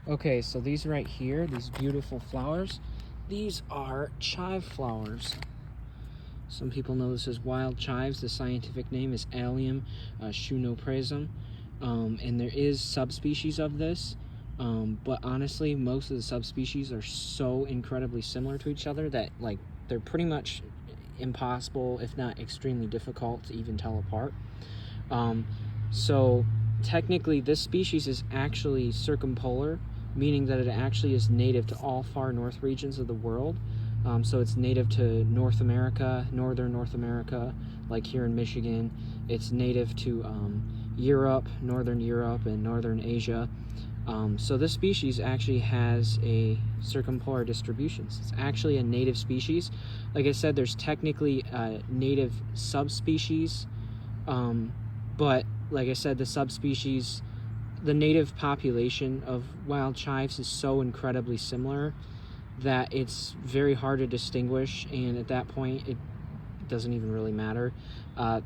Okay, so these right here, these beautiful flowers, these are chive flowers. Some people know this as wild chives. The scientific name is Allium schoenoprasum. And there is subspecies of this, but honestly, most of the subspecies are so incredibly similar to each other that like they're pretty much impossible, if not extremely difficult, to even tell apart. So technically, this species is actually circumpolar, meaning that it actually is native to all far north regions of the world. So it's native to North America, northern North America, like here in Michigan. It's native to Europe, northern Europe, and northern Asia. So this species actually has a circumpolar distribution. It's actually a native species. Like I said, there's technically native subspecies, but like I said, the subspecies, the native population of wild chives is so incredibly similar that it's very hard to distinguish, and at that point it doesn't even really matter.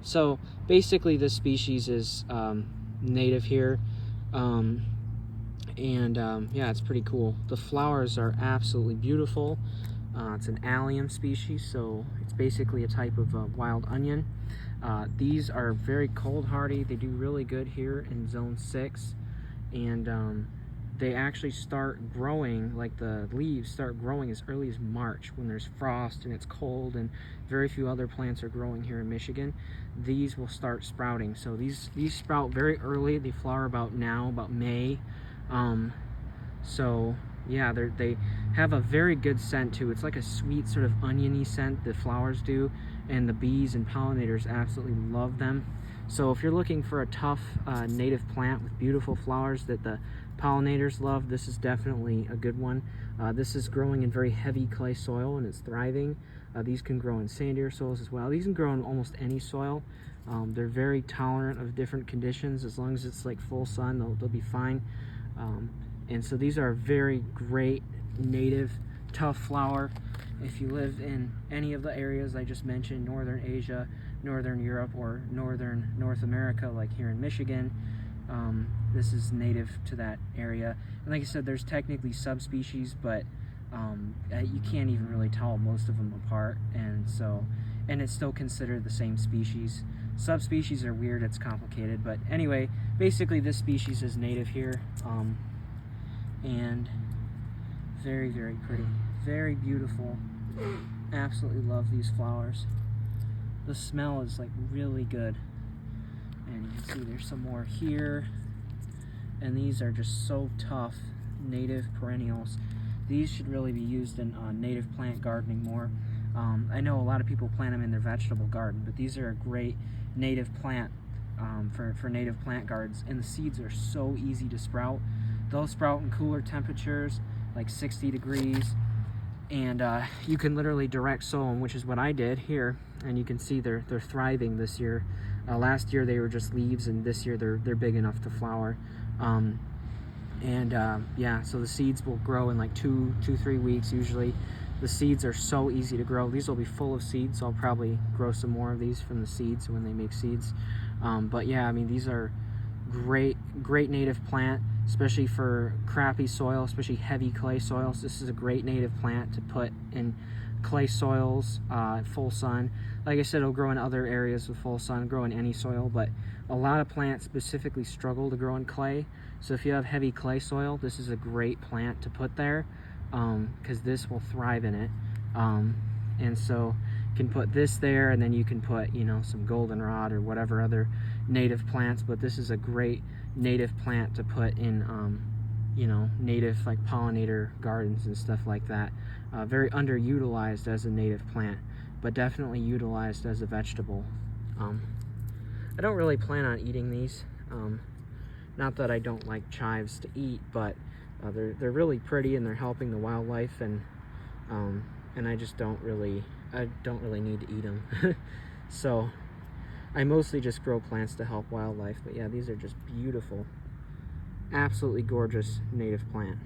So basically this species is native here, yeah, it's pretty cool. The flowers are absolutely beautiful. It's an allium species, so it's basically a type of wild onion. These are very cold hardy. They do really good here in zone 6, and they actually start growing, like the leaves start growing as early as March when there's frost and it's cold and very few other plants are growing here in Michigan. These will start sprouting. So these sprout very early. They flower about now, about May. So yeah, they have a very good scent too. It's like a sweet sort of oniony scent, the flowers do, and the bees and pollinators absolutely love them. So if you're looking for a tough native plant with beautiful flowers that the pollinators love, this is definitely a good one. This is growing in very heavy clay soil and it's thriving. These can grow in sandier soils as well. These can grow in almost any soil. They're very tolerant of different conditions. As long as it's like full sun, they'll be fine. And so these are a very great native tough flower. If you live in any of the areas I just mentioned, northern Asia, northern Europe, or northern North America, like here in Michigan, this is native to that area. And like I said, there's technically subspecies, but you can't even really tell most of them apart, and it's still considered the same species. Subspecies are weird, it's complicated, but anyway, basically this species is native here, and very, very pretty, very beautiful. Absolutely love these flowers. The smell is like really good, and you can see there's some more here, and these are just so tough native perennials. These should really be used in native plant gardening more. I know a lot of people plant them in their vegetable garden, but these are a great native plant for native plant gardens, and the seeds are so easy to sprout. They'll sprout in cooler temperatures, like 60 degrees, and you can literally direct sow them, which is what I did here, and you can see they're thriving this year. Last year they were just leaves, and this year they're big enough to flower. Yeah, so the seeds will grow in like 2-3 weeks usually. The seeds are so easy to grow. These will be full of seeds, so I'll probably grow some more of these from the seeds when they make seeds. But yeah, I mean, these are great native plant, especially for crappy soil, especially heavy clay soils. This is a great native plant to put in clay soils, full sun. Like I said, it'll grow in other areas with full sun, grow in any soil, but a lot of plants specifically struggle to grow in clay. So if you have heavy clay soil, this is a great plant to put there, because this will thrive in it. And so you can put this there, and then you can put, some goldenrod or whatever other native plants, but this is a great native plant to put in, native like pollinator gardens and stuff like that. Very underutilized as a native plant, but definitely utilized as a vegetable. I don't really plan on eating these. Not that I don't like chives to eat, but they're really pretty and they're helping the wildlife, and I just don't really need to eat them. So I mostly just grow plants to help wildlife, but yeah, these are just beautiful, absolutely gorgeous native plant.